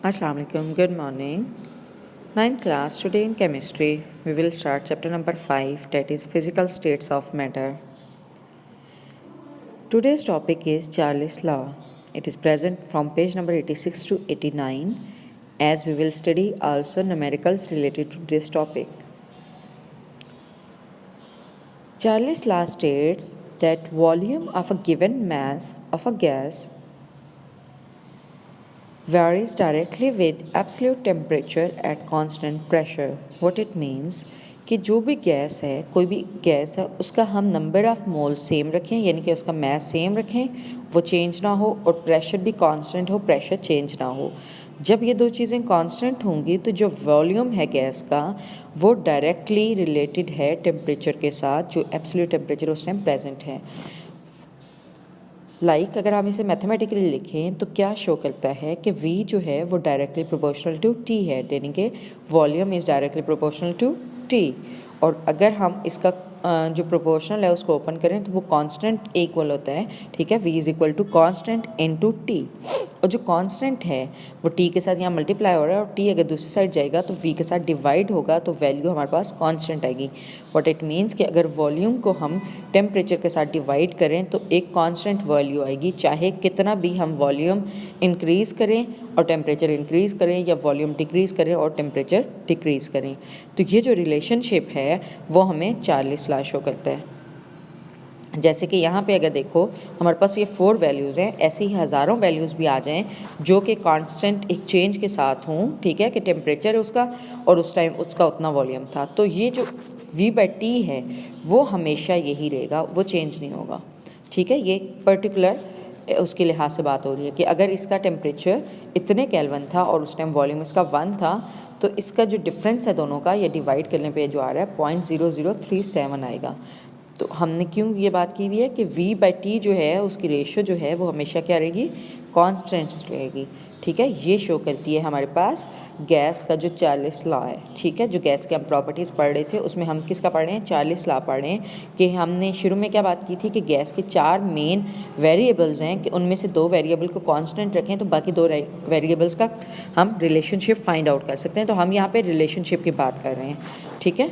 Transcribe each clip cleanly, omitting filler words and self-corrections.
Assalamu alaikum. Good morning. Ninth class. Today in chemistry, we will start chapter number 5, that is physical states of matter. Today's topic is Charles' law. It is present from page number 86 to 89, as we will study also numericals related to this topic. Charles' law states that volume of a given mass of a gas varies directly with absolute temperature at constant pressure. What it means कि जो भी gas है, कोई भी gas है, उसका हम number of mole same रखें, यानी कि उसका मास सेम रखें, वो चेंज ना हो, और प्रेशर भी कांस्टेंट हो, प्रेशर चेंज ना हो। जब ये दो चीज़ें कांस्टेंट होंगी तो जो वॉल्यूम है गैस का वो डायरेक्टली रिलेटेड है टेम्परेचर के साथ, जो एब्सोल्यूट टेम्परेचर उस टाइम प्रेजेंट है। अगर हम इसे मैथमेटिकली लिखें तो क्या शो करता है कि V जो है वो डायरेक्टली प्रोपोर्शनल टू T है, यानी कि volume is directly proportional to T। और अगर हम इसका जो प्रोपोर्शनल है उसको ओपन करें तो वो कांस्टेंट इक्वल होता है, ठीक है, V is equal to constant into T। और जो कांस्टेंट है वो T के साथ यहाँ मल्टीप्लाई हो रहा है, और T अगर दूसरी साइड जाएगा तो V के साथ डिवाइड होगा, तो वैल्यू हमारे पास कांस्टेंट आएगी। व्हाट इट मीन्स कि अगर वॉल्यूम को हम टेम्परेचर के साथ डिवाइड करें तो एक कांस्टेंट वैल्यू आएगी, चाहे कितना भी हम वॉल्यूम इंक्रीज़ करें और टेम्परेचर इंक्रीज़ करें, या वॉल्यूम डिक्रीज़ करें और टेम्परेचर डिक्रीज़ करें। तो ये जो रिलेशनशिप है वो हमें चार्ल्स लॉ शो करता है। जैसे कि यहाँ पे अगर देखो हमारे पास ये 4 वैल्यूज़ हैं, ऐसी ही हज़ारों वैल्यूज़ भी आ जाएं जो कि कांस्टेंट एक चेंज के साथ हों, ठीक है, कि टेम्परेचर है उसका और उस टाइम उसका उतना वॉल्यूम था, तो ये जो V/T है वो हमेशा यही रहेगा, वो चेंज नहीं होगा, ठीक है। ये पर्टिकुलर उसके लिहाज से बात हो रही है कि अगर इसका टेम्परेचर इतने केल्विन था और उस टाइम वॉल्यूम इसका 1 था, तो इसका जो डिफरेंस है दोनों का, ये डिवाइड करने पे जो आ रहा है 0.0037 आएगा। तो हमने क्यों ये बात की हुई है कि V/T जो है उसकी रेशियो जो है वो हमेशा क्या रहेगी, कांस्टेंट रहेगी, ठीक है। ये शो करती है हमारे पास गैस का जो चार्ल्स लॉ है, ठीक है। जो गैस के हम प्रॉपर्टीज़ पढ़ रहे थे उसमें हम किसका पढ़ रहे हैं, चार्ल्स लॉ पढ़ रहे हैं। कि हमने शुरू में क्या बात की थी कि गैस के 4 मेन वेरिएबल्स हैं, कि उनमें से 2 वेरिएबल को कांस्टेंट रखें तो बाकी 2 वेरिएबल्स का हम रिलेशनशिप फाइंड आउट कर सकते हैं। तो हम यहाँ पे रिलेशनशिप की बात कर रहे हैं, ठीक है।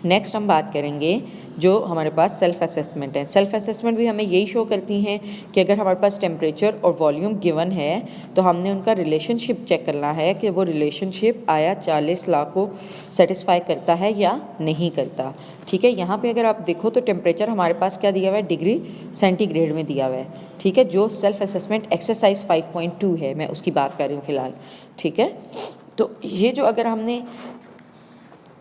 नेक्स्ट हम बात करेंगे जो हमारे पास सेल्फ असेसमेंट है। सेल्फ असेसमेंट भी हमें यही शो करती हैं कि अगर हमारे पास टेम्परेचर और वॉल्यूम गिवन है तो हमने उनका रिलेशनशिप चेक करना है कि वो रिलेशनशिप आया चार्ल्स लॉ को सेटिस्फाई करता है या नहीं करता, ठीक है। यहाँ पे अगर आप देखो तो टेम्परेचर हमारे पास क्या दिया हुआ है, डिग्री सेंटीग्रेड में दिया हुआ है, ठीक है। जो सेल्फ असेसमेंट एक्सरसाइज 5.2 है, मैं उसकी बात कर रही हूँ फ़िलहाल, ठीक है। तो ये जो अगर हमने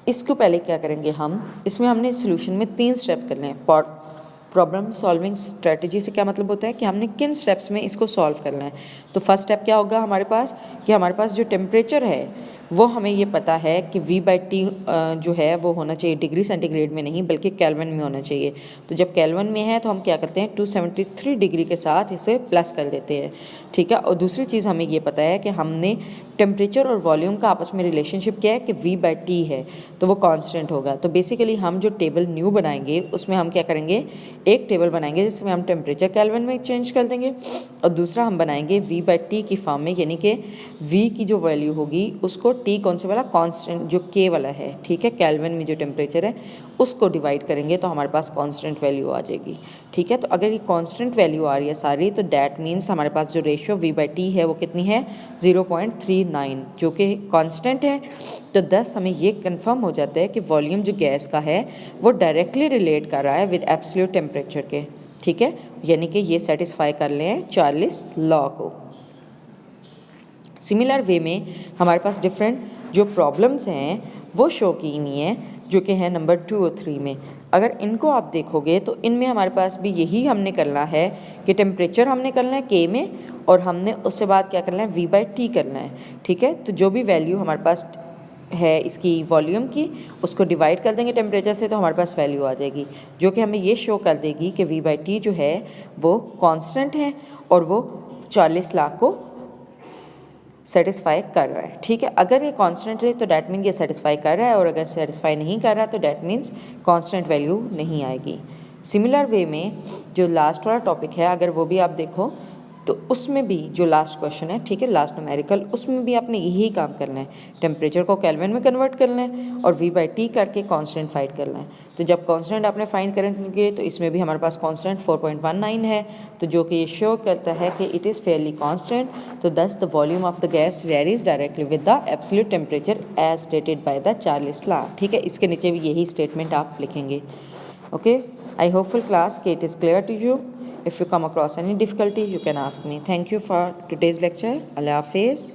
इसको पहले क्या करेंगे, हम इसमें हमने सोल्यूशन में 3 स्टेप करने हैं। प्रॉब्लम सॉल्विंग स्ट्रेटजी से क्या मतलब होता है कि हमने किन स्टेप्स में इसको सॉल्व करना है। तो फर्स्ट स्टेप क्या होगा हमारे पास, कि हमारे पास जो टेम्परेचर है वो हमें ये पता है कि V/T जो है वो होना चाहिए डिग्री सेंटीग्रेड में नहीं बल्कि केल्विन में होना चाहिए। तो जब केल्विन में है तो हम क्या करते हैं, 273 डिग्री के साथ इसे प्लस कर देते हैं, ठीक है। और दूसरी चीज़ हमें ये पता है कि हमने टेम्परेचर और वॉल्यूम का आपस में रिलेशनशिप क्या है कि V/T है, तो वो कांस्टेंट होगा। तो बेसिकली हम जो टेबल न्यू बनाएंगे उसमें हम क्या करेंगे, एक टेबल बनाएंगे जिसमें हम टेम्परेचर केल्विन में चेंज कर देंगे, और दूसरा हम बनाएंगे V/T की फॉर्म में, यानी कि V की जो वैल्यू होगी उसको T कौन से वाला, कांस्टेंट जो K वाला है, ठीक है, केल्विन में जो टेम्परेचर है उसको डिवाइड करेंगे तो हमारे पास कांस्टेंट वैल्यू आ जाएगी, ठीक है। तो अगर ये कांस्टेंट वैल्यू आ रही है सारी, तो दैट मीन्स हमारे पास जो रेशियो V/T है वो कितनी है, 0.39, जो कि कांस्टेंट है। तो 10 हमें ये कंफर्म हो जाता है कि वॉल्यूम जो गैस का है वो डायरेक्टली रिलेट कर रहा है विद एब्सोल्यूट टेम्परेचर के, ठीक है। यानी कि ये सेटिस्फाई कर लें चार्ल्स लॉ को। सिमिलर वे में हमारे पास डिफरेंट जो प्रॉब्लम्स हैं वो शो की हुई हैं, जो कि हैं नंबर 2 और 3 में। अगर इनको आप देखोगे तो इनमें हमारे पास भी यही हमने करना है कि टेम्परेचर हमने करना है K में, और हमने उससे बाद क्या करना है, V/T करना है, ठीक है। तो जो भी वैल्यू हमारे पास है इसकी वॉल्यूम की उसको डिवाइड कर देंगे टेम्परेचर से, तो हमारे पास वैल्यू आ जाएगी जो कि हमें ये शो कर देगी कि V/T जो है वो कांस्टेंट है और वो चार्ल्स लॉ को सेटिस्फाई कर रहा है, ठीक है। अगर ये कांस्टेंट है तो डैट मीन ये सेटिस्फाई कर रहा है, और अगर सेटिस्फाई नहीं कर रहा तो डैट मीन्स कांस्टेंट वैल्यू नहीं आएगी। सिमिलर वे में जो लास्ट वाला टॉपिक है अगर वो भी आप देखो तो उसमें भी जो लास्ट क्वेश्चन है, ठीक है, लास्ट न्यूमेरिकल, उसमें भी आपने यही काम करना है, टेम्परेचर को केल्विन में कन्वर्ट करना है और V/T करके कांस्टेंट फाइंड करना है। तो जब कांस्टेंट आपने फाइंड करेंगे तो इसमें भी हमारे पास कांस्टेंट 4.19 है, तो जो कि ये शो करता है कि इट इज़ फेयरली कांस्टेंट। तो thus the volume of the gas varies directly with the absolute temperature as stated by the Charles law. ठीक है, इसके नीचे भी यही स्टेटमेंट आप लिखेंगे। Okay, I hopeful class it is clear to you. If you come across any difficulty, you can ask me. Thank you for today's lecture. Allah Hafiz.